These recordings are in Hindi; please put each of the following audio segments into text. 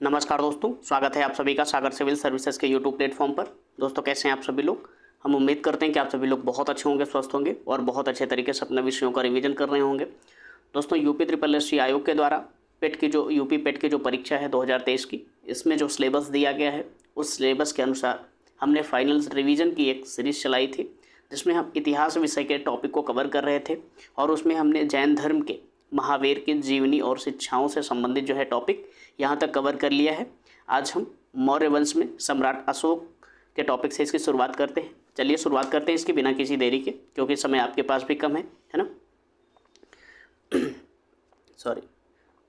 नमस्कार दोस्तों, स्वागत है आप सभी का सागर सिविल सर्विसेज के यूट्यूब प्लेटफॉर्म पर। दोस्तों कैसे हैं आप सभी लोग। हम उम्मीद करते हैं कि आप सभी लोग बहुत अच्छे होंगे, स्वस्थ होंगे और बहुत अच्छे तरीके से अपने विषयों का रिवीजन कर रहे होंगे। दोस्तों यूपी ट्रिपल एस सी आयोग के द्वारा यूपी पेट की जो परीक्षा है 2023 की, इसमें जो सिलेबस दिया गया है उस सिलेबस के अनुसार हमने फाइनल रिवीजन की एक सीरीज चलाई थी, जिसमें हम इतिहास विषय के टॉपिक को कवर कर रहे थे और उसमें हमने जैन धर्म के महावीर की जीवनी और शिक्षाओं से संबंधित जो है टॉपिक यहाँ तक कवर कर लिया है। आज हम मौर्य वंश में सम्राट अशोक के टॉपिक से इसकी शुरुआत करते हैं। चलिए शुरुआत करते हैं इसकी बिना किसी देरी के, क्योंकि समय आपके पास भी कम है ना। सॉरी,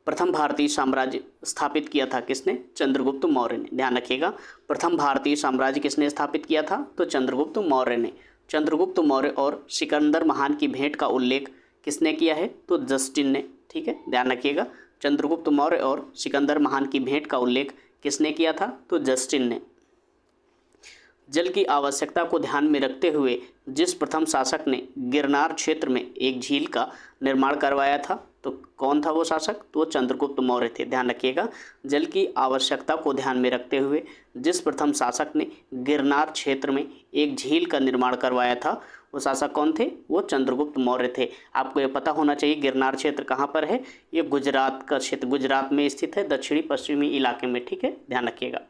प्रथम भारतीय साम्राज्य स्थापित किया था किसने? चंद्रगुप्त मौर्य ने। ध्यान रखिएगा, प्रथम भारतीय साम्राज्य किसने स्थापित किया था? तो चंद्रगुप्त मौर्य ने। चंद्रगुप्त मौर्य और सिकंदर महान की भेंट का उल्लेख किसने किया है? तो जस्टिन ने। ठीक है, ध्यान रखिएगा, चंद्रगुप्त मौर्य और सिकंदर महान की भेंट का उल्लेख किसने किया था? तो जस्टिन ने। जल की आवश्यकता को ध्यान में रखते हुए जिस प्रथम शासक ने गिरनार क्षेत्र में एक झील का निर्माण करवाया था, तो कौन था वो शासक? तो चंद्रगुप्त मौर्य थे। ध्यान रखिएगा, जल की आवश्यकता को ध्यान में रखते हुए जिस प्रथम शासक ने गिरनार क्षेत्र में एक झील का निर्माण करवाया था, वो शासक कौन थे? वो चंद्रगुप्त मौर्य थे। आपको ये पता होना चाहिए गिरनार क्षेत्र कहाँ पर है। ये गुजरात का क्षेत्र, गुजरात में स्थित है, दक्षिणी पश्चिमी इलाके में। ठीक है, ध्यान रखिएगा।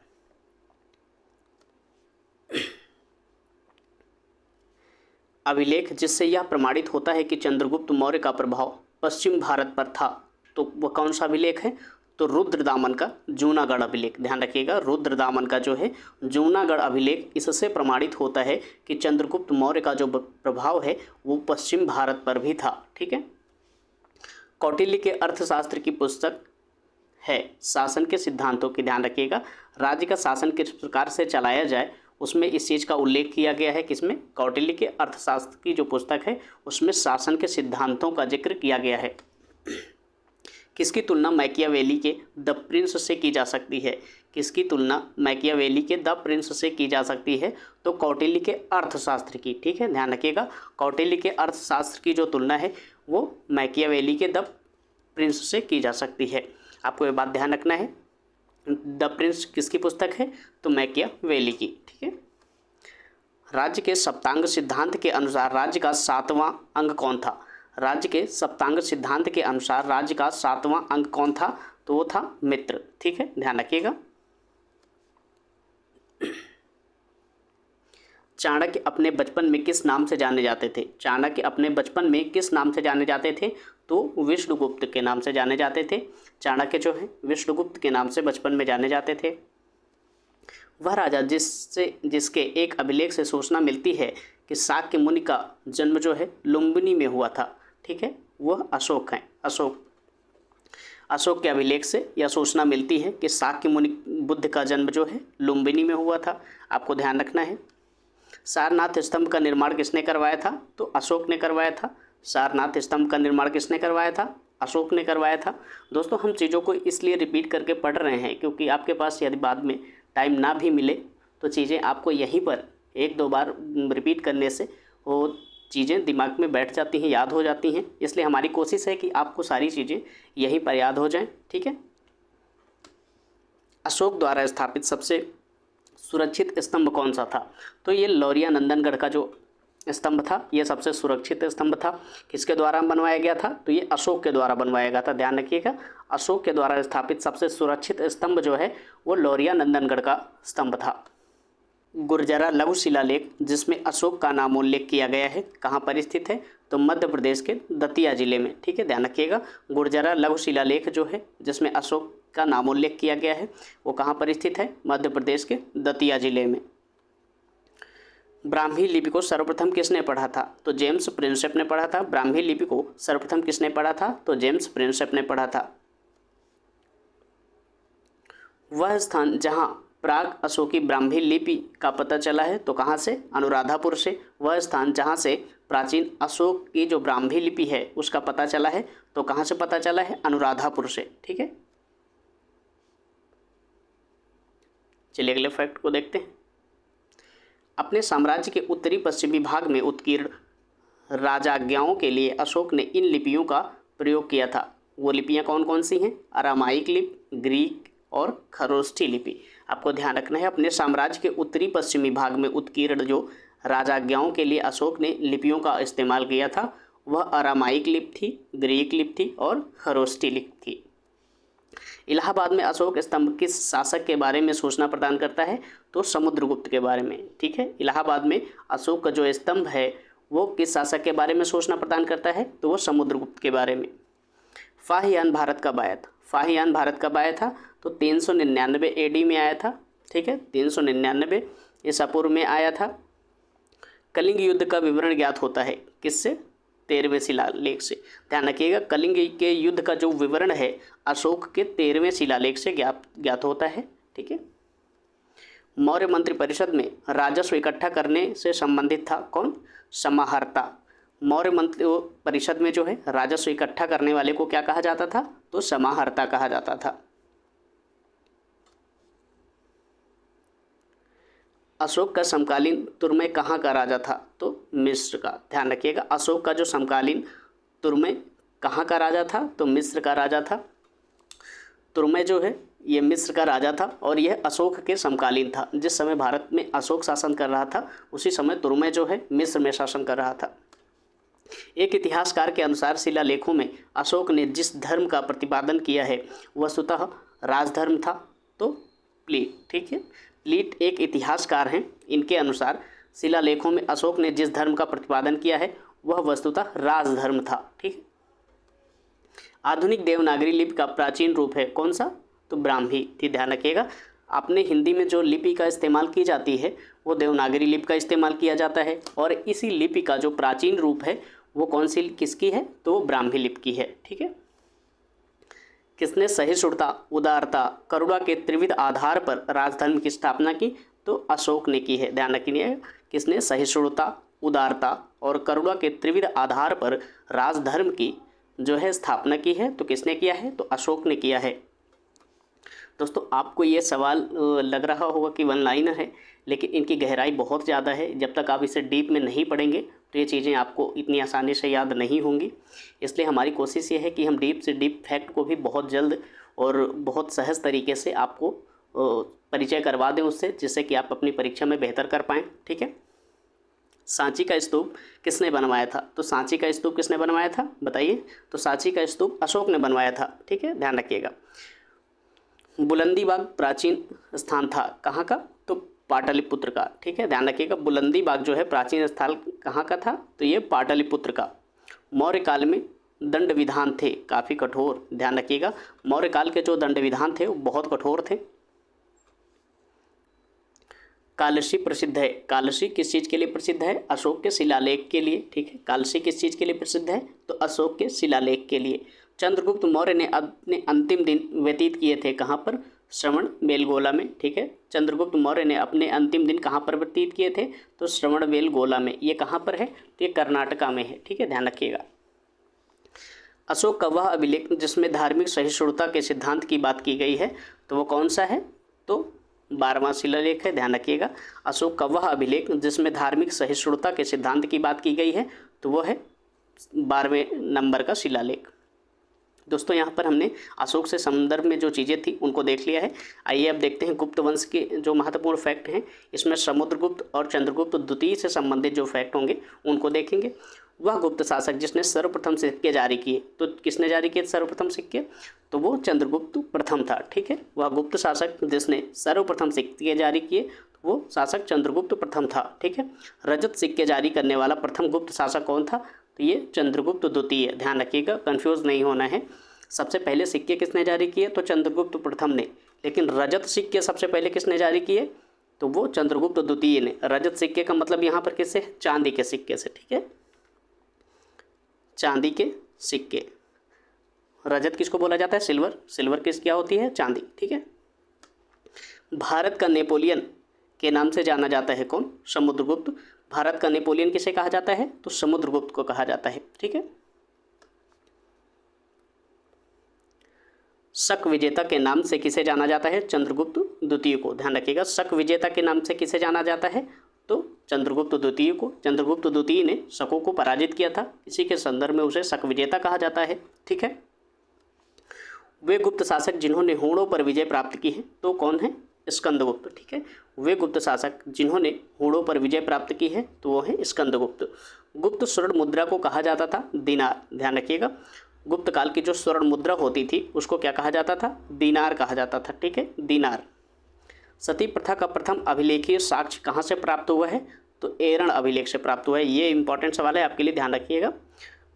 अभिलेख जिससे यह प्रमाणित होता है कि चंद्रगुप्त मौर्य का प्रभाव पश्चिम भारत पर था, तो वह कौन सा अभिलेख है? तो रुद्रदामन का जूनागढ़ अभिलेख। ध्यान रखिएगा, रुद्रदामन का जो है जूनागढ़ अभिलेख, इससे प्रमाणित होता है कि चंद्रगुप्त मौर्य का जो प्रभाव है वो पश्चिम भारत पर भी था। ठीक है, कौटिल्य के अर्थशास्त्र की पुस्तक है शासन के सिद्धांतों की। ध्यान रखिएगा, राज्य का शासन किस प्रकार से चलाया जाए उसमें इस चीज़ का उल्लेख किया गया है। किसमें? कौटिल्य के अर्थशास्त्र की जो पुस्तक है उसमें शासन के सिद्धांतों का जिक्र किया गया है। किसकी तुलना मैकियावेली के द प्रिंस से की जा सकती है? किसकी तुलना मैकियावेली के द प्रिंस से की जा सकती है? तो कौटिल्य के अर्थशास्त्र की। ठीक है, ध्यान रखिएगा, कौटिल्य के अर्थशास्त्र की जो तुलना है वो मैकियावेली के द प्रिंस से की जा सकती है। आपको ये बात ध्यान रखना है। द प्रिंस किसकी पुस्तक है? तो मैकियावेली की। ठीक है, राज्य के सप्तांग सिद्धांत के अनुसार राज्य का 7वां अंग कौन था? राज्य के सप्तांग सिद्धांत के अनुसार राज्य का 7वां अंग कौन था? तो वो था मित्र। ठीक है, ध्यान रखिएगा। चाणक्य अपने बचपन में किस नाम से जाने जाते थे? चाणक्य अपने बचपन में किस नाम से जाने जाते थे? तो विष्णुगुप्त के नाम से जाने जाते थे। चाणक्य जो है विष्णुगुप्त के नाम से बचपन में जाने जाते थे। वह राजा जिसके एक अभिलेख से सूचना मिलती है कि शाक्य मुनि का जन्म जो है लुम्बिनी में हुआ था। ठीक है, वह अशोक हैं। अशोक के अभिलेख से यह सूचना मिलती है कि शाक्य मुनि बुद्ध का जन्म जो है लुम्बिनी में हुआ था। आपको ध्यान रखना है। सारनाथ स्तंभ का निर्माण किसने करवाया था? तो अशोक ने करवाया था। सारनाथ स्तंभ का निर्माण किसने करवाया था? अशोक ने करवाया था। दोस्तों हम चीज़ों को इसलिए रिपीट करके पढ़ रहे हैं क्योंकि आपके पास यदि बाद में टाइम ना भी मिले तो चीज़ें आपको यहीं पर एक दो बार रिपीट करने से वो चीज़ें दिमाग में बैठ जाती हैं, याद हो जाती हैं। इसलिए हमारी कोशिश है कि आपको सारी चीज़ें यहीं पर याद हो जाएं। ठीक है, अशोक द्वारा स्थापित सबसे सुरक्षित स्तंभ कौन सा था? तो ये लौरिया नंदनगढ़ का जो स्तंभ था ये सबसे सुरक्षित स्तंभ था। किसके द्वारा बनवाया गया था? तो ये अशोक के द्वारा बनवाया गया था। ध्यान रखिएगा, अशोक के द्वारा स्थापित सबसे सुरक्षित स्तंभ जो है वो लौरिया नंदनगढ़ का स्तंभ था। गुर्जरा लघु शिलालेख जिसमें अशोक का नामोल्लेख किया गया है कहाँ पर स्थित है? तो मध्य प्रदेश के दतिया जिले में। ठीक है, ध्यान रखिएगा, गुर्जरा लघु शिलालेख जो है जिसमें अशोक का नामोल्लेख किया गया है वो कहाँ पर स्थित है? मध्य प्रदेश के दतिया जिले में। ब्राह्मी लिपि को सर्वप्रथम किसने पढ़ा था? तो जेम्स प्रिंसेप ने पढ़ा था। ब्राह्मी लिपि को सर्वप्रथम किसने पढ़ा था? तो जेम्स प्रिंसेप ने पढ़ा था। वह स्थान जहां प्राग अशोकी ब्राह्मी लिपि का पता चला है तो कहां से? अनुराधापुर से। वह स्थान जहां से प्राचीन अशोक की जो ब्राह्मी लिपि है उसका पता चला है तो कहां से पता चला है? अनुराधापुर से। ठीक है, चलिए अगले फैक्ट को देखते हैं। अपने साम्राज्य के उत्तरी पश्चिमी भाग में उत्कीर्ण राजाज्ञाओं के लिए अशोक ने इन लिपियों का प्रयोग किया था। वो लिपियां कौन कौन सी हैं? अरामाइक लिपि, ग्रीक, और खरोष्ठी लिपि। आपको ध्यान रखना है, अपने साम्राज्य के उत्तरी पश्चिमी भाग में उत्कीर्ण जो राजाज्ञाओं के लिए अशोक ने लिपियों का इस्तेमाल किया था वह अरामाइक लिपि थी, ग्रीक लिपि थी और खरोष्ठी लिपि थी। इलाहाबाद में अशोक स्तंभ किस शासक के बारे में सूचना प्रदान करता है? तो समुद्रगुप्त के बारे में। ठीक है, इलाहाबाद में अशोक का जो स्तंभ है वो किस शासक के बारे में सूचना प्रदान करता है? तो वो समुद्रगुप्त के बारे में। फाहियान भारत कब आया था? फाहियान भारत कब आया था? तो 399 AD में आया था। ठीक है, 399 ईसा पूर्व में आया था। कलिंग युद्ध का विवरण ज्ञात होता है किससे? 13वें शिलालेख से। ध्यान रखिएगा, कलिंग के युद्ध का जो विवरण है अशोक के 13वें शिलालेख से ज्ञात होता है। ठीक है, मौर्य मंत्रिपरिषद में राजस्व इकट्ठा करने से संबंधित था कौन? समाहर्ता। मौर्य मंत्री परिषद में जो है राजस्व इकट्ठा करने वाले को क्या कहा जाता था? तो समाहर्ता कहा जाता था। अशोक का समकालीन तुर्मे कहाँ का राजा था? तो मिस्र का। ध्यान रखिएगा, अशोक का जो समकालीन तुर्मे कहाँ का राजा था? तो मिस्र का राजा था। तुर्मे जो है ये मिस्र का राजा था और यह अशोक के समकालीन था। जिस समय भारत में अशोक शासन कर रहा था उसी समय तुर्मे जो है मिस्र में शासन कर रहा था। एक इतिहासकार के अनुसार शिलालेखों में अशोक ने जिस धर्म का प्रतिपादन किया है वस्तुतः राजधर्म था। तो प्लीट। ठीक है, प्लीट एक इतिहासकार हैं। इनके अनुसार शिलालेखों में अशोक ने जिस धर्म का प्रतिपादन किया है वह वस्तुतः राजधर्म था। ठीक है, आधुनिक देवनागरी लिपि का प्राचीन रूप है कौन सा? तो ब्राह्मी थी। ध्यान रखिएगा, अपने हिंदी में जो लिपि का इस्तेमाल की जाती है वो देवनागरी लिपि का इस्तेमाल किया जाता है और इसी लिपि का जो प्राचीन रूप है वो कौन सी किसकी है? तो वो ब्राह्मी लिपि की है। ठीक है, किसने सहिष्णुता, उदारता, करुणा के त्रिविध आधार पर राजधर्म की स्थापना की? तो अशोक ने की है। ध्यान रखिए, किसने सहिष्णुता, उदारता और करुणा के त्रिविध आधार पर राजधर्म की जो है स्थापना की है? तो किसने किया है? तो अशोक ने किया है। दोस्तों, आपको ये सवाल लग रहा होगा कि वन लाइनर है, लेकिन इनकी गहराई बहुत ज़्यादा है। जब तक आप इसे डीप में नहीं पढ़ेंगे तो ये चीज़ें आपको इतनी आसानी से याद नहीं होंगी। इसलिए हमारी कोशिश ये है कि हम डीप से डीप फैक्ट को भी बहुत जल्द और बहुत सहज तरीके से आपको परिचय करवा दें उससे, जिससे कि आप अपनी परीक्षा में बेहतर कर पाएँ। ठीक है, सांची का स्तूप किसने बनवाया था? तो सांची का स्तूप किसने बनवाया था? बताइए। तो सांची का स्तूप अशोक ने बनवाया था। ठीक है, ध्यान रखिएगा। बुलंदी बाग प्राचीन स्थान था कहाँ का? तो पाटलिपुत्र का। ठीक है, ध्यान रखिएगा, बुलंदी बाग जो है प्राचीन स्थल कहाँ का था? तो ये पाटलिपुत्र का। मौर्य काल में दंड विधान थे काफ़ी कठोर। ध्यान रखिएगा, मौर्य काल के जो दंड विधान थे वो बहुत कठोर थे। कालसी प्रसिद्ध है। कालसी किस चीज़ के लिए प्रसिद्ध है? अशोक के शिलालेख के लिए। ठीक है, कालसी किस चीज़ के लिए प्रसिद्ध है? तो अशोक के शिलालेख के लिए। चंद्रगुप्त मौर्य ने अपने अंतिम दिन व्यतीत किए थे कहाँ पर? श्रवण बेलगोला में। ठीक है, चंद्रगुप्त मौर्य ने अपने अंतिम दिन कहाँ पर व्यतीत किए थे? तो श्रवण बेलगोला में। ये कहाँ पर है? तो ये कर्नाटका में है। ठीक है, ध्यान रखिएगा। अशोक का वह अभिलेख जिसमें धार्मिक सहिष्णुता के सिद्धांत की बात की गई है तो वो कौन सा है? तो 12वां शिलालेख है। ध्यान रखिएगा, अशोक का वह अभिलेख जिसमें धार्मिक सहिष्णुता के सिद्धांत की बात की गई है तो वह है 12वें नंबर का शिलालेख। दोस्तों, यहाँ पर हमने अशोक से संदर्भ में जो चीज़ें थी उनको देख लिया है। आइए अब देखते हैं गुप्त वंश के जो महत्वपूर्ण फैक्ट हैं। इसमें समुद्रगुप्त और चंद्रगुप्त द्वितीय से संबंधित जो फैक्ट होंगे उनको देखेंगे। वह गुप्त शासक जिसने सर्वप्रथम सिक्के जारी किए, तो किसने जारी किए सर्वप्रथम सिक्के? तो वो चंद्रगुप्त प्रथम था। ठीक है, वह गुप्त शासक जिसने सर्वप्रथम सिक्के जारी किए वो शासक चंद्रगुप्त प्रथम था। ठीक है, रजत सिक्के जारी करने वाला प्रथम गुप्त शासक कौन था? तो ये चंद्रगुप्त द्वितीय। ध्यान रखिएगा, कंफ्यूज नहीं होना है। सबसे पहले सिक्के किसने जारी किए? तो चंद्रगुप्त प्रथम ने। लेकिन रजत सिक्के सबसे पहले किसने जारी किए? तो वो चंद्रगुप्त द्वितीय ने। रजत सिक्के का मतलब यहाँ पर किससे? चांदी के सिक्के से। ठीक है, चांदी के सिक्के। रजत किसको बोला जाता है? सिल्वर। सिल्वर किस क्या होती है? चांदी। ठीक है, भारत का नेपोलियन के नाम से जाना जाता है कौन? समुद्रगुप्त। भारत का नेपोलियन किसे कहा जाता है? तो समुद्रगुप्त को कहा जाता है। ठीक है, शक विजेता के नाम से किसे जाना जाता है? चंद्रगुप्त द्वितीय को। ध्यान रखिएगा, शक विजेता के नाम से किसे जाना जाता है? तो चंद्रगुप्त द्वितीय को। चंद्रगुप्त द्वितीय ने शकों को पराजित किया था, इसी के संदर्भ में उसे शक विजेता कहा जाता है। ठीक है, वे गुप्त शासक जिन्होंने हूणों पर विजय प्राप्त की है तो कौन है? स्कंदगुप्त। ठीक है, वे गुप्त शासक जिन्होंने हूणों पर विजय प्राप्त की है तो वो है स्कंदगुप्त। गुप्त स्वर्ण मुद्रा को कहा जाता था दीनार। ध्यान रखिएगा, गुप्त काल की जो स्वर्ण मुद्रा होती थी उसको क्या कहा जाता था? दीनार कहा जाता था। ठीक है, दीनार। सती प्रथा का प्रथम अभिलेखीय साक्ष्य कहाँ से प्राप्त हुआ है? तो एरण अभिलेख से प्राप्त हुआ है। ये इंपॉर्टेंट सवाल है आपके लिए, ध्यान रखिएगा।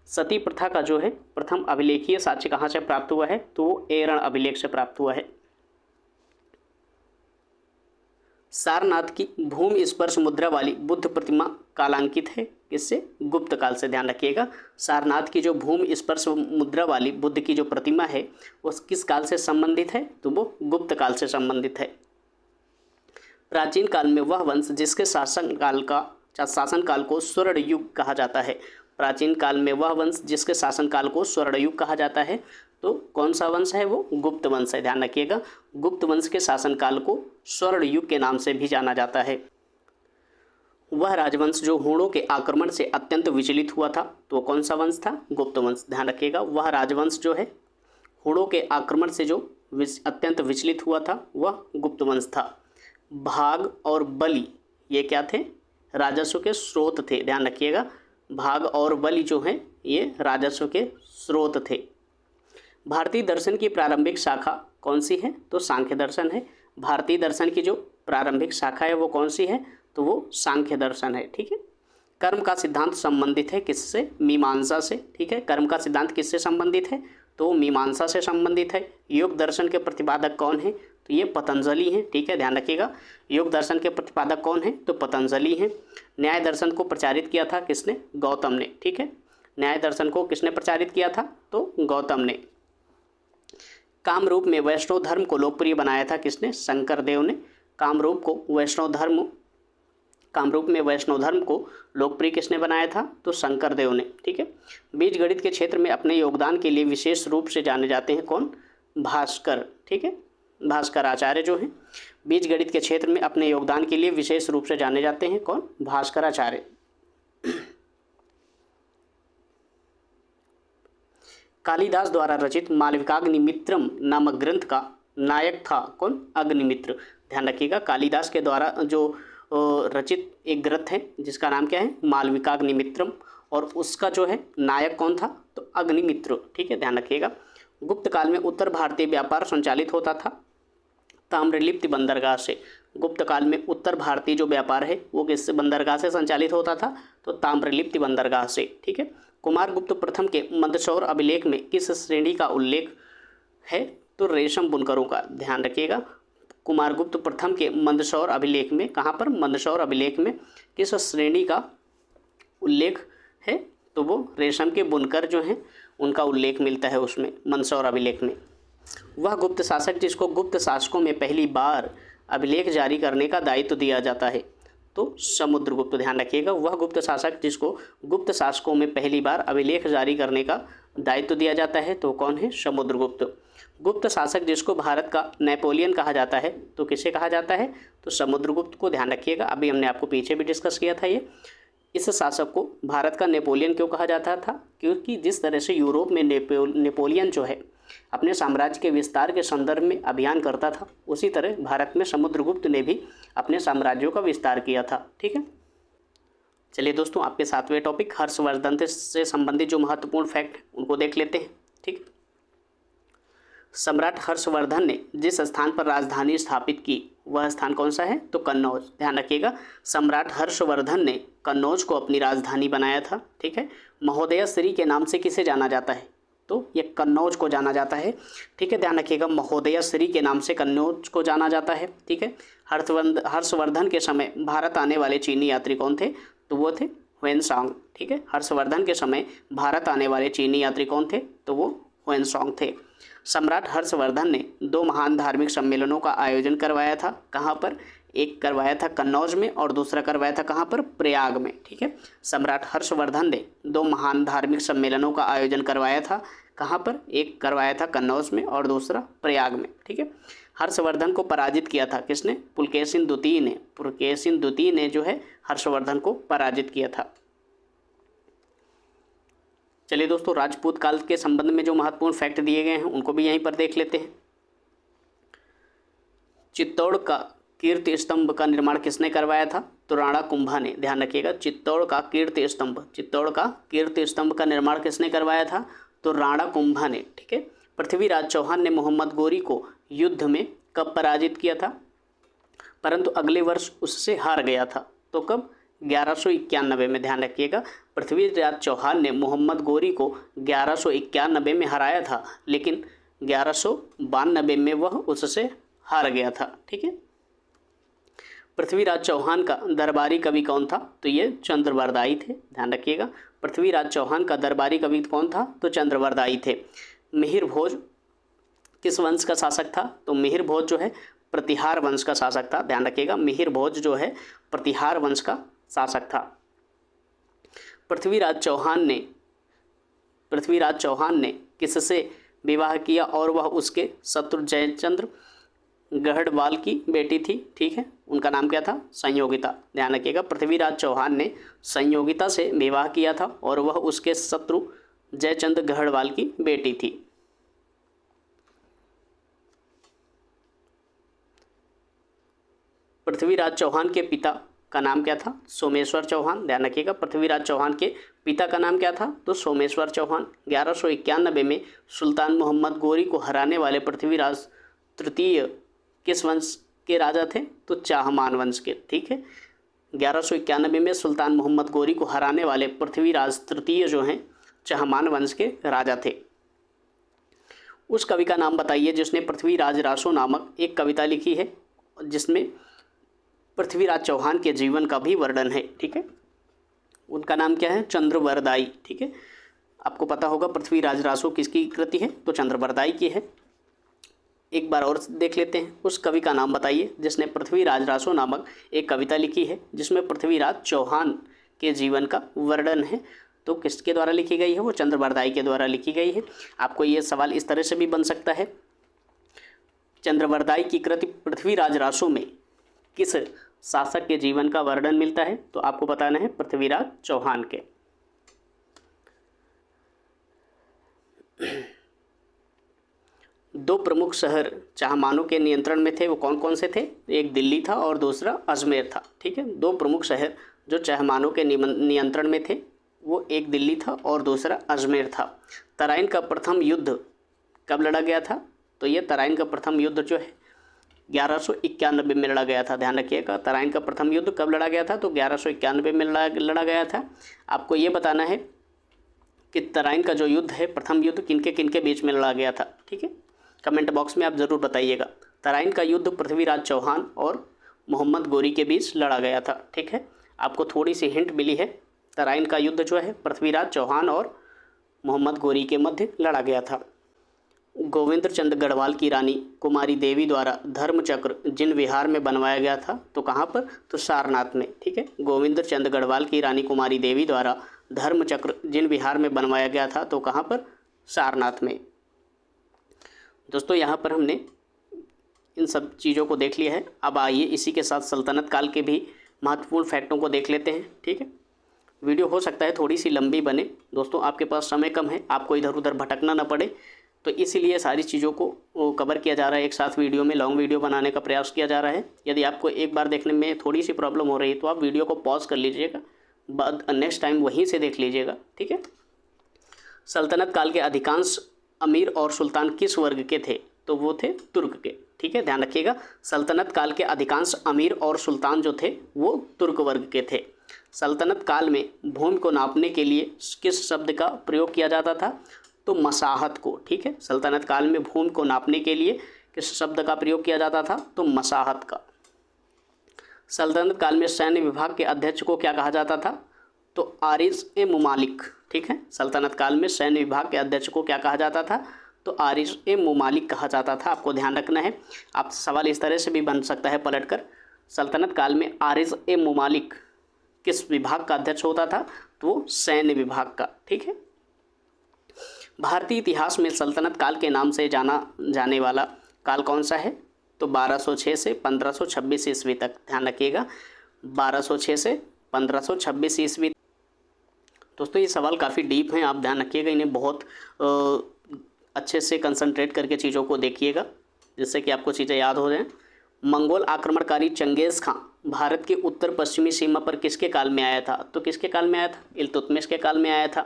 सती प्रथा का जो है प्रथम अभिलेखीय साक्ष्य कहाँ से प्राप्त हुआ है? तो वो एरण अभिलेख से प्राप्त हुआ है। सारनाथ की भूमि स्पर्श मुद्रा वाली बुद्ध प्रतिमा कालांकित है किससे? गुप्त काल से। ध्यान रखिएगा, सारनाथ की जो भूमि स्पर्श मुद्रा वाली बुद्ध की जो प्रतिमा है वो किस काल से संबंधित है? तो वो गुप्त काल से संबंधित है। प्राचीन काल में वह वंश जिसके शासनकाल को स्वर्ण युग कहा जाता है। प्राचीन काल में वह वंश जिसके शासनकाल को स्वर्ण युग कहा जाता है तो कौन सा वंश है? वो गुप्त वंश है। ध्यान रखिएगा, गुप्त वंश के शासनकाल को स्वर्ण युग के नाम से भी जाना जाता है। वह राजवंश जो हूणों के आक्रमण से अत्यंत विचलित हुआ था तो कौन सा वंश था? गुप्त वंश। ध्यान रखिएगा, वह राजवंश जो है हूणों के आक्रमण से जो अत्यंत विचलित हुआ था वह गुप्त वंश था। भाग और बलि ये क्या थे? राजस्व के स्रोत थे। ध्यान रखिएगा, भाग और बलि जो हैं ये राजस्व के स्रोत थे। भारतीय दर्शन की प्रारंभिक शाखा कौन सी है? तो सांख्य दर्शन है। भारतीय दर्शन की जो प्रारंभिक शाखा है वो कौन सी है? तो वो सांख्य दर्शन है। ठीक है, कर्म का सिद्धांत संबंधित है किससे? मीमांसा से। ठीक है, कर्म का सिद्धांत किससे संबंधित है? तो मीमांसा से संबंधित है। योग दर्शन के प्रतिपादक कौन है? तो ये पतंजलि हैं। ठीक है, ध्यान रखिएगा, योग दर्शन के प्रतिपादक कौन है? तो पतंजलि हैं। न्याय दर्शन को प्रचारित किया था किसने? गौतम ने। ठीक है, न्याय दर्शन को किसने प्रचारित किया था? तो गौतम ने। कामरूप में वैष्णव धर्म को लोकप्रिय बनाया था किसने? शंकरदेव ने। कामरूप में वैष्णव धर्म को लोकप्रिय किसने बनाया था? तो शंकरदेव ने। ठीक है, बीज गणित के क्षेत्र में अपने योगदान के लिए विशेष रूप से जाने जाते हैं कौन? भास्कर। ठीक है, भास्कर आचार्य जो हैं बीज गणित के क्षेत्र में अपने योगदान के लिए विशेष रूप से जाने जाते हैं कौन? भास्कर आचार्य। कालिदास द्वारा रचित मालविकाग्निमित्रम नामक ग्रंथ का नायक था कौन? अग्निमित्र। ध्यान रखिएगा, कालिदास के द्वारा जो रचित एक ग्रंथ है जिसका नाम क्या है? मालविकाग्निमित्रम, और उसका जो है नायक कौन था? तो अग्निमित्र। ठीक है, ध्यान रखिएगा। गुप्त काल में उत्तर भारतीय व्यापार संचालित होता था ताम्रलिप्ति बंदरगाह से। गुप्त काल में उत्तर भारतीय जो व्यापार है वो किस बंदरगाह से संचालित होता था? तो ताम्रलिप्ति बंदरगाह से। ठीक है, कुमारगुप्त प्रथम के मंदसौर अभिलेख में किस श्रेणी का उल्लेख है? तो रेशम बुनकरों का। ध्यान रखिएगा, कुमारगुप्त प्रथम के मंदसौर अभिलेख में, कहाँ पर? मंदसौर अभिलेख में किस श्रेणी का उल्लेख है? तो वो रेशम के बुनकर जो हैं उनका उल्लेख मिलता है उसमें, मंदसौर अभिलेख में। वह गुप्त शासक जिसको गुप्त शासकों में पहली बार अभिलेख जारी करने का दायित्व दिया जाता है तो समुद्रगुप्त। ध्यान रखिएगा, वह गुप्त शासक जिसको गुप्त शासकों में पहली बार अभिलेख जारी करने का दायित्व दिया जाता है तो कौन है? समुद्रगुप्त। गुप्त शासक जिसको भारत का नेपोलियन कहा जाता है तो किसे कहा जाता है? तो समुद्रगुप्त को। ध्यान रखिएगा, अभी हमने आपको पीछे भी डिस्कस किया था ये। इस शासक को भारत का नेपोलियन क्यों कहा जाता था? क्योंकि जिस तरह से यूरोप में नेपोलियन जो है अपने साम्राज्य के विस्तार के संदर्भ में अभियान करता था, उसी तरह भारत में समुद्रगुप्त ने भी अपने साम्राज्यों का विस्तार किया था। ठीक है, चलिए दोस्तों, आपके 7वें टॉपिक हर्षवर्धन से संबंधित जो महत्वपूर्ण फैक्ट उनको देख लेते हैं। ठीक, सम्राट हर्षवर्धन ने जिस स्थान पर राजधानी स्थापित की वह स्थान कौन सा है? तो कन्नौज। ध्यान रखिएगा, सम्राट हर्षवर्धन ने कन्नौज को अपनी राजधानी बनाया था। ठीक है, महोदय श्री के नाम से किसे जाना जाता है? तो ये कन्नौज को जाना जाता है। ठीक है, ध्यान रखिएगा, महोदय श्री के नाम से कन्नौज को जाना जाता है। ठीक है, हर्षवर्धन के समय भारत आने वाले चीनी यात्री कौन थे? तो वो थे हुएनसांग। ठीक है, हर्षवर्धन के समय भारत आने वाले चीनी यात्री कौन थे? तो वो हुएनसांग थे। सम्राट हर्षवर्धन ने 2 महान धार्मिक सम्मेलनों का आयोजन करवाया था। कहाँ पर? एक करवाया था कन्नौज में और दूसरा करवाया था कहाँ पर? प्रयाग में। ठीक है, सम्राट हर्षवर्धन ने 2 महान धार्मिक सम्मेलनों का आयोजन करवाया था। कहाँ पर? एक करवाया था कन्नौज में और दूसरा प्रयाग में। ठीक है, हर्षवर्धन को पराजित किया था किसने? पुलकेशिन द्वितीय ने। पुलकेशिन द्वितीय ने जो है हर्षवर्धन को पराजित किया था। चलिए दोस्तों, राजपूत काल के संबंध में जो महत्वपूर्ण फैक्ट दिए गए हैं उनको भी यहीं पर देख लेते हैं। चित्तौड़ का कीर्ति स्तंभ का निर्माण किसने करवाया था? तो राणा कुंभा ने। ध्यान रखिएगा, चित्तौड़ का कीर्ति स्तंभ का निर्माण किसने करवाया था? तो राणा कुंभा ने। ठीक है। पृथ्वीराज चौहान ने मोहम्मद गोरी को युद्ध में कब पराजित किया था? परंतु अगले वर्ष उससे हार गया था। तो कब? 1191 में। ध्यान रखिएगा, पृथ्वीराज चौहान ने मोहम्मद गोरी को 1191 में हराया था, लेकिन 1192 में वह उससे हार गया था। ठीक है। पृथ्वीराज चौहान का दरबारी कवि कौन था? तो ये चंद्रवरदाई थे। ध्यान रखिएगा, पृथ्वीराज चौहान का दरबारी कवि कौन था? तो चंद्रवरदाई थे। मिहिर भोज किस वंश का शासक था? तो मिहिर भोज जो है प्रतिहार वंश का शासक था। ध्यान रखिएगा, मिहिर भोज जो है प्रतिहार वंश का शासक था। पृथ्वीराज चौहान ने किससे विवाह किया और वह उसके शत्रु जयचंद्र गढ़वाल की बेटी थी? ठीक है, उनका नाम क्या था? संयोगिता। ध्यान रखिएगा, पृथ्वीराज चौहान ने संयोगिता से विवाह किया था और वह उसके शत्रु जयचंद्र गढ़वाल की बेटी थी। पृथ्वीराज चौहान के पिता का नाम क्या था? सोमेश्वर चौहान। ध्यान रखिएगा, पृथ्वीराज चौहान के पिता का नाम क्या था? तो सोमेश्वर चौहान। 1191 में सुल्तान मोहम्मद गोरी को हराने वाले पृथ्वीराज तृतीय किस वंश के राजा थे? तो चाहमान वंश के। ठीक है, 1191 में सुल्तान मोहम्मद गोरी को हराने वाले पृथ्वीराज तृतीय जो हैं चाहमान वंश के राजा थे। उस कवि का नाम बताइए जिसने पृथ्वीराज रासो नामक एक कविता लिखी है, जिसमें पृथ्वीराज चौहान के जीवन का भी वर्णन है। ठीक है, उनका नाम क्या है? चंद्रवरदाई। ठीक है, आपको पता होगा पृथ्वीराज रासो किसकी कृति है? तो चंद्रवरदाई की है। एक बार और देख लेते हैं, उस कवि का नाम बताइए जिसने पृथ्वीराज रासो नामक एक कविता लिखी है जिसमें पृथ्वीराज चौहान के जीवन का वर्णन है। तो किसके द्वारा लिखी गई है? वो चंद्रवरदाई के द्वारा लिखी गई है। आपको ये सवाल इस तरह से भी बन सकता है, चंद्रवरदाई की कृति पृथ्वीराज रासो में किस शासक के जीवन का वर्णन मिलता है? तो आपको बताना है पृथ्वीराज चौहान के। दो प्रमुख शहर चाहमानों के नियंत्रण में थे, वो कौन कौन से थे? एक दिल्ली था और दूसरा अजमेर था। ठीक है, दो प्रमुख शहर जो चाहमानों के नियंत्रण में थे, वो एक दिल्ली था और दूसरा अजमेर था। तराइन का प्रथम युद्ध कब लड़ा गया था? तो ये तराइन का प्रथम युद्ध जो है 1191 में लड़ा गया था। ध्यान रखिएगा, तराइन का प्रथम युद्ध कब लड़ा गया था? तो 1191 में लड़ा गया था। आपको ये बताना है कि तराइन का जो युद्ध है, प्रथम युद्ध किनके किनके बीच में लड़ा गया था। ठीक है, कमेंट बॉक्स में आप ज़रूर बताइएगा। तराइन का युद्ध पृथ्वीराज चौहान और मोहम्मद गोरी के बीच लड़ा गया था। ठीक है, आपको थोड़ी सी हिंट मिली है, तराइन का युद्ध जो है पृथ्वीराज चौहान और मोहम्मद गोरी के मध्य लड़ा गया था। गोविंद चंद गढ़वाल की रानी कुमारी देवी द्वारा धर्मचक्र जिन विहार में बनवाया गया था, तो कहाँ पर? तो सारनाथ में। ठीक है, गोविंद चंद गढ़वाल की रानी कुमारी देवी द्वारा धर्मचक्र जिन विहार में बनवाया गया था, तो कहाँ पर? सारनाथ में। दोस्तों, यहाँ पर हमने इन सब चीज़ों को देख लिया है। अब आइए इसी के साथ सल्तनत काल के भी महत्वपूर्ण फैक्टों को देख लेते हैं। ठीक है, वीडियो हो सकता है थोड़ी सी लंबी बने। दोस्तों, आपके पास समय कम है, आपको इधर उधर भटकना ना पड़े, तो इसीलिए सारी चीज़ों को कवर किया जा रहा है। एक साथ वीडियो में लॉन्ग वीडियो बनाने का प्रयास किया जा रहा है। यदि आपको एक बार देखने में थोड़ी सी प्रॉब्लम हो रही है तो आप वीडियो को पॉज कर लीजिएगा, बाद नेक्स्ट टाइम वहीं से देख लीजिएगा। ठीक है, सल्तनत काल के अधिकांश अमीर और सुल्तान किस वर्ग के थे? तो वो थे तुर्क के। ठीक है, ध्यान रखिएगा, सल्तनत काल के अधिकांश अमीर और सुल्तान जो थे वो तुर्क वर्ग के थे। सल्तनत काल में भूमि को नापने के लिए किस शब्द का प्रयोग किया जाता था? तो मसाहत को। ठीक है, सल्तनत काल में भूमि को नापने के लिए किस शब्द का प्रयोग किया जाता था? तो मसाहत का। सल्तनत काल में सैन्य विभाग के अध्यक्ष को क्या कहा जाता था? तो आरिज ए मुमालिक। ठीक है, सल्तनत काल में सैन्य विभाग के अध्यक्ष को क्या कहा जाता था? तो आरिज ए मुमालिक कहा जाता था। आपको ध्यान रखना है, आप सवाल इस तरह से भी बन सकता है पलटकर, सल्तनत काल में आरिज ए मुमालिक किस विभाग का अध्यक्ष होता था? तो वो सैन्य विभाग का। ठीक है, भारतीय इतिहास में सल्तनत काल के नाम से जाना जाने वाला काल कौन सा है? तो 1206 से 1526 ईस्वी तक। ध्यान रखिएगा, 1206 से 1526 ईस्वी। दोस्तों ये सवाल काफ़ी डीप हैं, आप ध्यान रखिएगा, इन्हें बहुत अच्छे से कंसंट्रेट करके चीज़ों को देखिएगा जिससे कि आपको चीज़ें याद हो जाएं। मंगोल आक्रमणकारी चंगेज़ खां भारत के उत्तर पश्चिमी सीमा पर किसके काल में आया था? तो किसके काल में आया था? इल्तुतमिश के काल में आया था।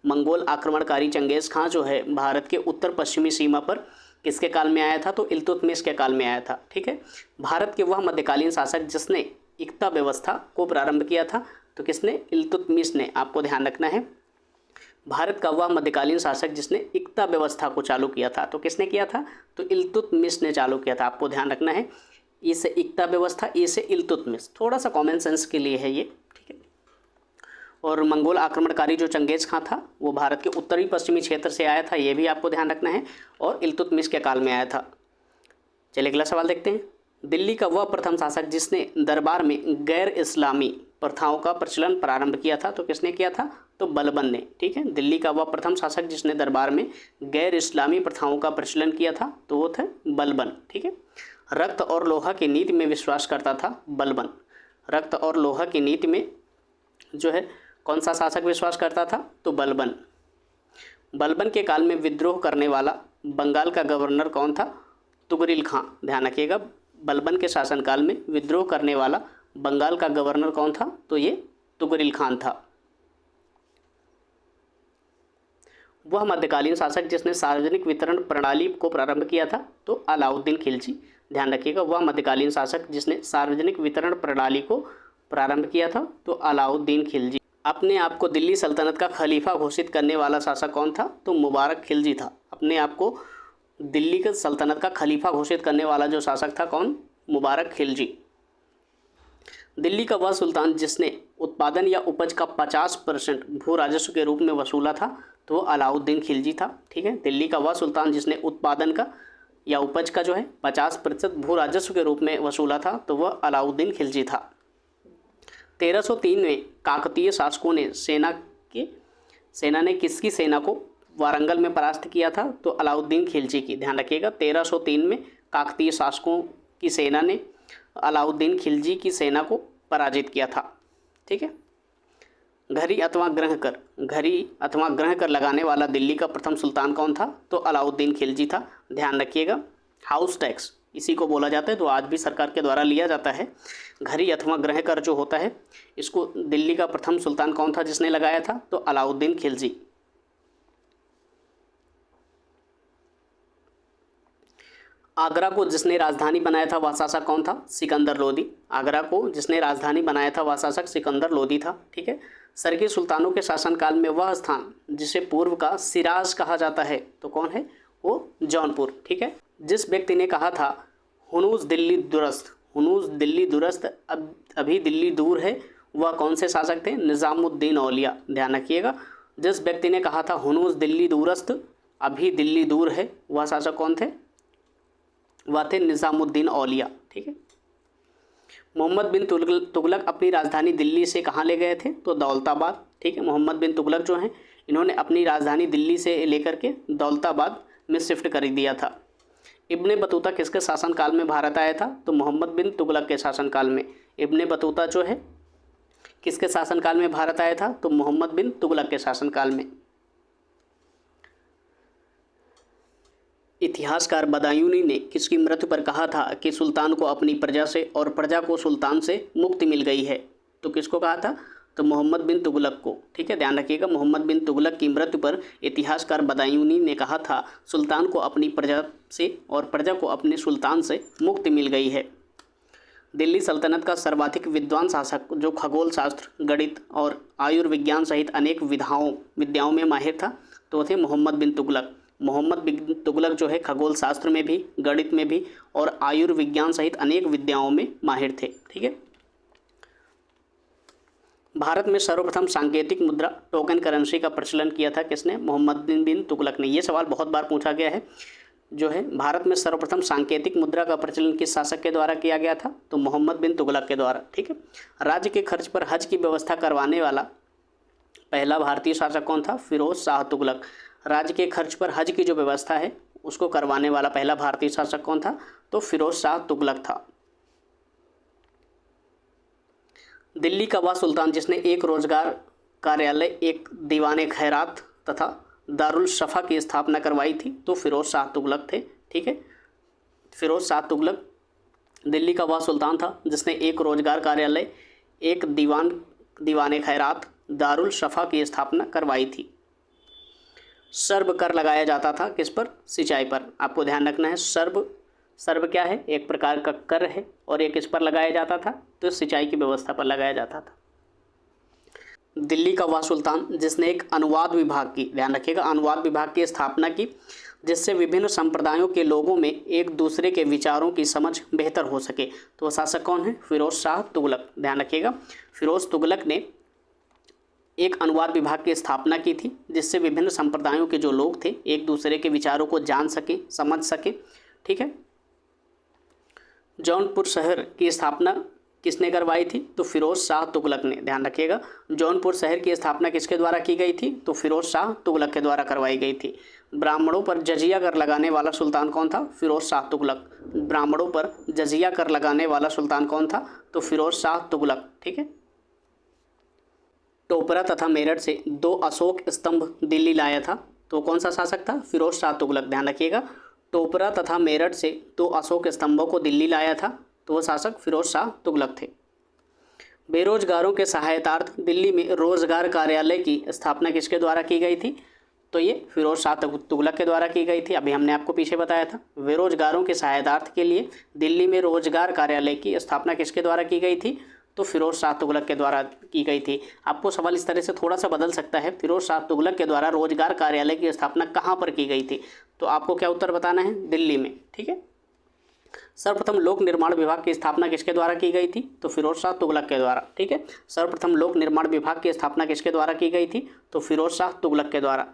मंगोल आक्रमणकारी चंगेज़ खां जो है भारत के उत्तर पश्चिमी सीमा पर किसके काल में आया था? तो इल्तुतमिश के काल में आया था। ठीक है, भारत के वह मध्यकालीन शासक जिसने इक्ता व्यवस्था को प्रारंभ किया था, तो किसने? इल्तुतमिश ने। आपको ध्यान रखना है, भारत का वह मध्यकालीन शासक जिसने इक्ता व्यवस्था को चालू किया था, तो किसने किया था? तो इल्तुतमिश ने चालू किया था। आपको ध्यान रखना है, ई से इक्ता व्यवस्था, ई से इल्तुतमिश, थोड़ा सा कॉमन सेंस के लिए है ये। ठीक है, और मंगोल आक्रमणकारी जो चंगेज़ खां था वो भारत के उत्तरी पश्चिमी क्षेत्र से आया था, ये भी आपको ध्यान रखना है, और इल्तुतमिश के काल में आया था। चलिए अगला सवाल देखते हैं। दिल्ली का वह प्रथम शासक जिसने दरबार में गैर इस्लामी प्रथाओं का प्रचलन प्रारंभ किया था, तो किसने किया था? तो बलबन ने। ठीक है, दिल्ली का वह प्रथम शासक जिसने दरबार में गैर इस्लामी प्रथाओं का प्रचलन किया था, तो वो थे बलबन। ठीक है, रक्त और लोहा की नीति में विश्वास करता था बलबन। रक्त और लोहा की नीति में जो है कौन सा शासक विश्वास करता था? तो बलबन। बलबन के काल में विद्रोह करने वाला बंगाल का गवर्नर कौन था? तुगरिल खां। ध्यान रखिएगा, बलबन के शासनकाल में विद्रोह करने वाला बंगाल का गवर्नर कौन था? तो ये तुगरिल खान था। वह मध्यकालीन शासक जिसने सार्वजनिक वितरण प्रणाली को प्रारंभ किया था, तो अलाउद्दीन खिलजी। ध्यान रखिएगा, वह मध्यकालीन शासक जिसने सार्वजनिक वितरण प्रणाली को प्रारंभ किया था, तो अलाउद्दीन खिलजी। अपने आप को दिल्ली सल्तनत का खलीफा घोषित करने वाला शासक कौन था? तो मुबारक खिलजी था। अपने आप को दिल्ली के सल्तनत का खलीफा घोषित करने वाला जो शासक था कौन? मुबारक खिलजी। दिल्ली का वह सुल्तान जिसने उत्पादन या उपज का 50% भू राजस्व के रूप में वसूला था, तो वो अलाउद्दीन खिलजी था। ठीक है, दिल्ली का वह सुल्तान जिसने उत्पादन का या उपज का जो है 50% भू राजस्व के रूप में वसूला था, तो वह अलाउद्दीन खिलजी था। 1303 में काकतीय शासकों ने सेना ने किसकी सेना को वारंगल में परास्त किया था? तो अलाउद्दीन खिलजी की। ध्यान रखिएगा, 1303 में काकतीय शासकों की सेना ने अलाउद्दीन खिलजी की सेना को पराजित किया था। ठीक है, घड़ी अथवा ग्रह कर लगाने वाला दिल्ली का प्रथम सुल्तान कौन था? तो अलाउद्दीन खिलजी था। ध्यान रखिएगा, हाउस टैक्स इसी को बोला जाता है, तो आज भी सरकार के द्वारा लिया जाता है। घड़ी अथवा ग्रह कर जो होता है, इसको दिल्ली का प्रथम सुल्तान कौन था जिसने लगाया था? तो अलाउद्दीन खिलजी। आगरा को जिसने राजधानी बनाया था वह शासक कौन था? सिकंदर लोदी। आगरा को जिसने राजधानी बनाया था वह शासक सिकंदर लोदी था। ठीक है, सरगी सुल्तानों के शासनकाल में वह स्थान जिसे पूर्व का सिराज कहा जाता है, तो कौन है? वो जौनपुर। ठीक है, जिस व्यक्ति ने कहा था हुनूज दिल्ली दुरस्त अभी दिल्ली दूर है, वह कौन से शासक थे? निज़ामुद्दीन औलिया। ध्यान रखिएगा, जिस व्यक्ति ने कहा था हुनूज दिल्ली दूरस्त अभी दिल्ली दूर है, वह शासक कौन थे? वह थे निज़ामुद्दीन औलिया। ठीक है, मोहम्मद बिन तुगलक अपनी राजधानी दिल्ली से कहाँ ले गए थे? तो दौलताबाद। ठीक है, मोहम्मद बिन तुगलक जो हैं इन्होंने अपनी राजधानी दिल्ली से लेकर के दौलताबाद में शिफ्ट कर दिया था। इब्ने बतूता किसके शासनकाल में भारत आया था? तो मोहम्मद बिन तुगलक के शासनकाल में। इब्ने बतूता जो है किसके शासनकाल में भारत आया था? तो मोहम्मद बिन तुगलक के शासनकाल में। इतिहासकार बदायूनी ने किसकी मृत्यु पर कहा था कि सुल्तान को अपनी प्रजा से और प्रजा को सुल्तान से मुक्ति मिल गई है? तो किसको कहा था? तो मोहम्मद बिन तुगलक को। ठीक है, ध्यान रखिएगा, मोहम्मद बिन तुगलक की मृत्यु पर इतिहासकार बदायूनी ने कहा था सुल्तान को अपनी प्रजा से और प्रजा को अपने सुल्तान से मुक्ति मिल गई है। दिल्ली सल्तनत का सर्वाधिक विद्वान शासक जो खगोल शास्त्र, गणित और आयुर्विज्ञान सहित अनेक विद्याओं में माहिर था, तो थे मोहम्मद बिन तुगलक। मोहम्मद बिन तुगलक जो है खगोल शास्त्र में भी, गणित में भी और आयुर्विज्ञान सहित अनेक विद्याओं में माहिर थे। ठीक है, भारत में सर्वप्रथम सांकेतिक मुद्रा टोकन करेंसी का प्रचलन किया था किसने? मोहम्मद बिन तुगलक ने। ये सवाल बहुत बार पूछा गया है, जो है भारत में सर्वप्रथम सांकेतिक मुद्रा का प्रचलन किस शासक के द्वारा किया गया था? तो मोहम्मद बिन तुगलक के द्वारा। ठीक है, राज्य के खर्च पर हज की व्यवस्था करवाने वाला पहला भारतीय शासक कौन था? फिरोज शाह तुगलक। राज्य के खर्च पर हज की जो व्यवस्था है उसको करवाने वाला पहला भारतीय शासक कौन था? तो फिरोज शाह तुगलक था। दिल्ली का वह सुल्तान जिसने एक रोजगार कार्यालय एक दीवाने खैरात तथा दारुल शफा की स्थापना करवाई थी? तो फिरोज शाह तुगलक थे। ठीक है, फिरोज शाह तुगलक दिल्ली का वह सुल्तान था जिसने एक रोजगार कार्यालय, एक दीवाने खैरात, दारुल शफा की स्थापना करवाई थी। सर्ब कर लगाया जाता था किस पर? सिंचाई पर। आपको ध्यान रखना है, सर्ब क्या है? एक प्रकार का कर है, और ये किस पर लगाया जाता था? तो सिंचाई की व्यवस्था पर लगाया जाता था। दिल्ली का वह सुल्तान जिसने एक अनुवाद विभाग की, ध्यान रखिएगा, अनुवाद विभाग की स्थापना की, जिससे विभिन्न संप्रदायों के लोगों में एक दूसरे के विचारों की समझ बेहतर हो सके। तो वह शासक कौन है? फिरोज शाह तुगलक। ध्यान रखिएगा, फिरोज तुगलक ने एक अनुवाद विभाग की स्थापना की थी, जिससे विभिन्न संप्रदायों के जो लोग थे एक दूसरे के विचारों को जान सके, समझ सके। ठीक है, जौनपुर शहर की स्थापना किसने करवाई थी? तो फिरोज शाह तुगलक ने। ध्यान रखिएगा, जौनपुर शहर की स्थापना किसके द्वारा की गई थी? तो फिरोज शाह तुगलक के द्वारा करवाई गई थी। ब्राह्मणों पर जजिया कर लगाने वाला सुल्तान कौन था? फिरोज शाह तुगलक। ब्राह्मणों पर जजिया कर लगाने वाला सुल्तान कौन था? तो फिरोज शाह तुगलक। ठीक है, टोपरा तथा मेरठ से 2 अशोक स्तंभ दिल्ली लाया था, तो कौन सा शासक था? फिरोज शाह तुगलक। ध्यान रखिएगा, टोपरा तथा मेरठ से 2 अशोक स्तंभों को दिल्ली लाया था, तो वह शासक फिरोज शाह तुगलक थे। बेरोजगारों के सहायतार्थ दिल्ली में रोजगार कार्यालय की स्थापना किसके द्वारा की गई थी? तो ये फिरोज शाह तुगलक के द्वारा की गई थी। अभी हमने आपको पीछे बताया था, बेरोजगारों के सहायतार्थ के लिए दिल्ली में रोजगार कार्यालय की स्थापना किसके द्वारा की गई थी? तो फिरोज शाह तुगलक के द्वारा की गई थी। आपको सवाल इस तरह से थोड़ा सा बदल सकता है, फिरोज शाह तुगलक के द्वारा रोजगार कार्यालय की स्थापना कहाँ पर की गई थी? तो आपको क्या उत्तर बताना है? दिल्ली में। ठीक है, सर्वप्रथम लोक निर्माण विभाग की स्थापना किसके द्वारा की गई थी? तो फिरोज शाह तुगलक के द्वारा। ठीक है, सर्वप्रथम लोक निर्माण विभाग की स्थापना किसके द्वारा की गई थी? तो फिरोज शाह तुगलक के द्वारा।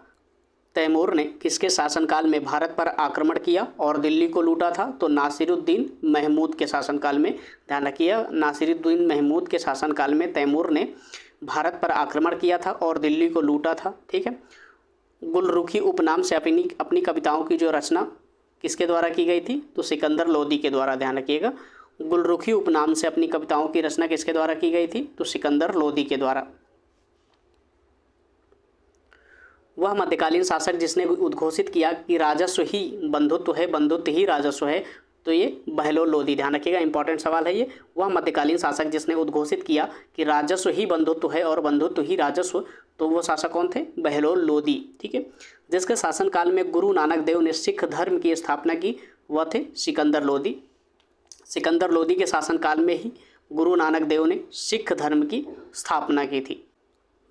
तैमूर ने किसके शासनकाल में भारत पर आक्रमण किया और दिल्ली को लूटा था? तो नासिरुद्दीन महमूद के शासनकाल में। ध्यान रखिए, नासिरुद्दीन महमूद के शासनकाल में तैमूर ने भारत पर आक्रमण किया था और दिल्ली को लूटा था। ठीक है, गुलरुखी उपनाम से अपनी कविताओं की जो रचना किसके द्वारा की गई थी? तो सिकंदर लोदी के द्वारा। ध्यान रखिएगा, गुलरुखी उपनाम से अपनी कविताओं की रचना किसके द्वारा की गई थी? तो सिकंदर लोदी के द्वारा। वह मध्यकालीन शासक जिसने उद्घोषित किया कि राजस्व ही बंधुत्व है, बंधुत्व ही राजस्व है, तो ये बहलोल लोदी। ध्यान रखिएगा, इंपॉर्टेंट सवाल है ये। वह मध्यकालीन शासक जिसने उद्घोषित किया कि राजस्व ही बंधुत्व है और बंधुत्व ही राजस्व, तो वो शासक कौन थे? बहलोल लोदी। ठीक है, जिसके शासनकाल में गुरु नानक देव ने सिख धर्म की स्थापना की, वह थे सिकंदर लोदी। सिकंदर लोदी के शासनकाल में ही गुरु नानक देव ने सिख धर्म की स्थापना की थी।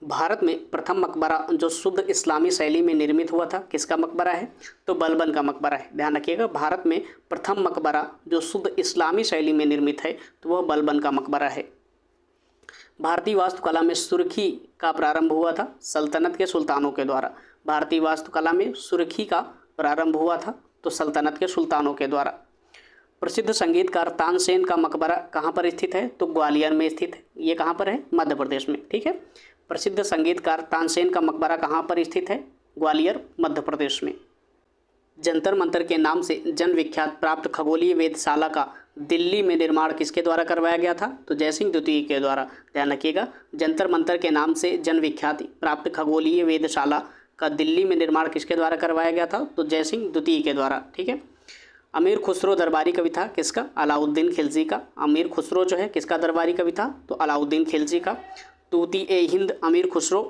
भारत में प्रथम मकबरा जो शुद्ध इस्लामी शैली में निर्मित हुआ था, किसका मकबरा है? तो बलबन का मकबरा है। ध्यान रखिएगा, भारत में प्रथम मकबरा जो शुद्ध इस्लामी शैली में निर्मित है, तो वह बलबन का मकबरा है। भारतीय वास्तुकला में सुर्खी का प्रारंभ हुआ था सल्तनत के सुल्तानों के द्वारा। भारतीय वास्तुकला में सुर्खी का प्रारंभ हुआ था तो सल्तनत के सुल्तानों के द्वारा। प्रसिद्ध संगीतकार तानसेन का मकबरा कहाँ पर स्थित है? तो ग्वालियर में स्थित है। ये कहाँ पर है? मध्य प्रदेश में। ठीक है, प्रसिद्ध संगीतकार तानसेन का मकबरा कहाँ पर स्थित है? ग्वालियर, मध्य प्रदेश में। जंतर मंतर के नाम से जन विख्यात प्राप्त खगोलीय वेधशाला का दिल्ली में निर्माण किसके द्वारा करवाया गया था? तो जयसिंह द्वितीय के द्वारा। ध्यान रखिएगा, जंतर मंतर के नाम से जन विख्यात प्राप्त खगोलीय वेधशाला का दिल्ली में निर्माण किसके द्वारा करवाया गया था? तो जयसिंह द्वितीय के द्वारा। ठीक है, अमीर खुसरो दरबारी कवि था, किसका? अलाउद्दीन खिलजी का। अमीर खुसरो जो है किसका दरबारी कवि था? तो अलाउद्दीन खिलजी का। तूती ए हिंद अमीर खुसरो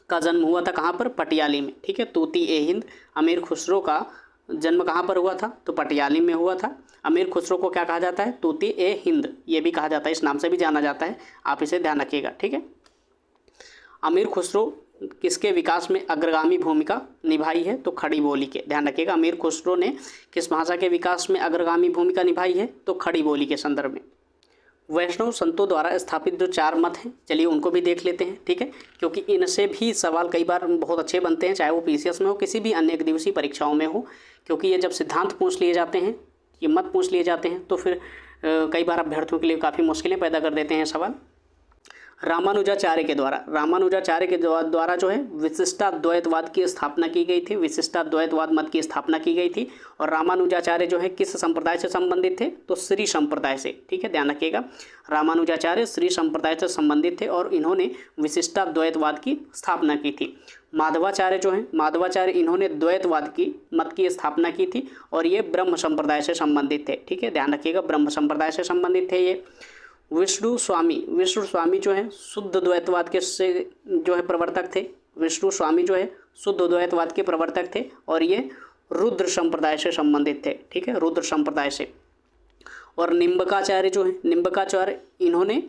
का जन्म हुआ था कहाँ पर? पटियाली में। ठीक है, तूती ए हिंद अमीर खुसरो का जन्म कहाँ पर हुआ था? तो पटियाली में हुआ था। अमीर खुसरो को क्या कहा जाता है? तूती ए हिंद, ये भी कहा जाता है, इस नाम से भी जाना जाता है, आप इसे ध्यान रखिएगा। ठीक है, अमीर खुसरो किसके विकास में अग्रगामी भूमिका निभाई है? तो खड़ी बोली के। ध्यान रखिएगा, अमीर खुसरो ने किस भाषा के विकास में अग्रगामी भूमिका निभाई है? तो खड़ी बोली के संदर्भ में। वैष्णव संतों द्वारा स्थापित जो 4 मत हैं, चलिए उनको भी देख लेते हैं। ठीक है, क्योंकि इनसे भी सवाल कई बार बहुत अच्छे बनते हैं, चाहे वो पीसीएस में हो, किसी भी अन्य एक दिवसीय परीक्षाओं में हो, क्योंकि ये जब सिद्धांत पूछ लिए जाते हैं, ये मत पूछ लिए जाते हैं, तो फिर कई बार अभ्यर्थियों के लिए काफ़ी मुश्किलें पैदा कर देते हैं सवाल। रामानुजाचार्य के द्वारा जो है विशिष्टाद्वैतवाद की स्थापना की गई थी, विशिष्टाद्वैतवाद मत की स्थापना की गई थी। और रामानुजाचार्य जो है किस संप्रदाय से संबंधित थे, तो श्री संप्रदाय से। ठीक है, ध्यान रखिएगा, रामानुजाचार्य श्री संप्रदाय से संबंधित थे और इन्होंने विशिष्टाद्वैतवाद की स्थापना की थी। माधवाचार्य जो है, माधवाचार्य इन्होंने द्वैतवाद की मत की स्थापना की थी और ये ब्रह्म संप्रदाय से संबंधित थे। ठीक है, ध्यान रखिएगा, ब्रह्म संप्रदाय से संबंधित थे ये। विष्णु स्वामी जो है शुद्ध द्वैतवाद के से जो है प्रवर्तक थे। विष्णु स्वामी जो है शुद्ध द्वैतवाद के प्रवर्तक थे और ये रुद्र संप्रदाय से संबंधित थे। ठीक है, रुद्र संप्रदाय से। और निम्बकाचार्य जो है, निम्बकाचार्य इन्होंने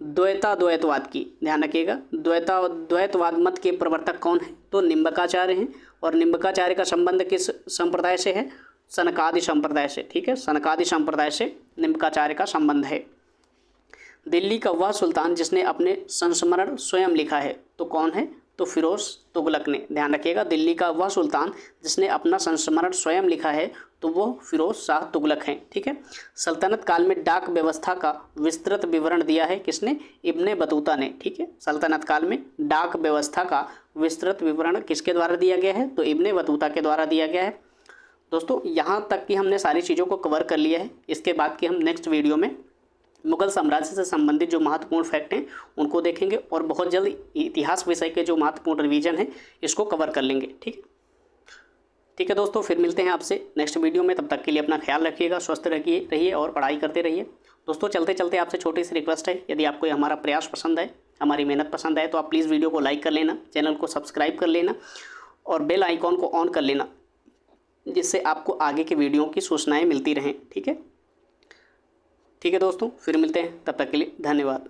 द्वैतवाद की, ध्यान रखिएगा, द्वैतवाद मत के प्रवर्तक कौन है, तो निम्बकाचार्य हैं। और निम्बकाचार्य का संबंध किस संप्रदाय से है, सनकादि संप्रदाय से। ठीक है, सनकादि संप्रदाय से निम्बकाचार्य का संबंध है। दिल्ली का वह सुल्तान जिसने अपने संस्मरण स्वयं लिखा है, तो कौन है, तो फिरोज तुगलक ने। ध्यान रखिएगा, दिल्ली का वह सुल्तान जिसने अपना संस्मरण स्वयं लिखा है, तो वो फिरोज शाह तुगलक हैं। ठीक है, सल्तनत काल में डाक व्यवस्था का विस्तृत विवरण दिया है किसने, इब्ने बतूता ने। ठीक है, सल्तनत काल में डाक व्यवस्था का विस्तृत विवरण किसके द्वारा दिया गया है, तो इब्ने बतूता के द्वारा दिया गया है। दोस्तों, यहाँ तक की हमने सारी चीज़ों को कवर कर लिया है। इसके बाद की हम नेक्स्ट वीडियो में मुगल साम्राज्य से संबंधित जो महत्वपूर्ण फैक्ट हैं उनको देखेंगे और बहुत जल्द इतिहास विषय के जो महत्वपूर्ण रिवीजन है इसको कवर कर लेंगे। ठीक है दोस्तों, फिर मिलते हैं आपसे नेक्स्ट वीडियो में। तब तक के लिए अपना ख्याल रखिएगा, स्वस्थ रहिए और पढ़ाई करते रहिए। दोस्तों, चलते चलते आपसे छोटी सी रिक्वेस्ट है, यदि आपको हमारा प्रयास पसंद है, हमारी मेहनत पसंद है, तो आप प्लीज़ वीडियो को लाइक कर लेना, चैनल को सब्सक्राइब कर लेना और बेल आइकॉन को ऑन कर लेना, जिससे आपको आगे के वीडियो की सूचनाएँ मिलती रहें। ठीक है दोस्तों, फिर मिलते हैं, तब तक के लिए धन्यवाद।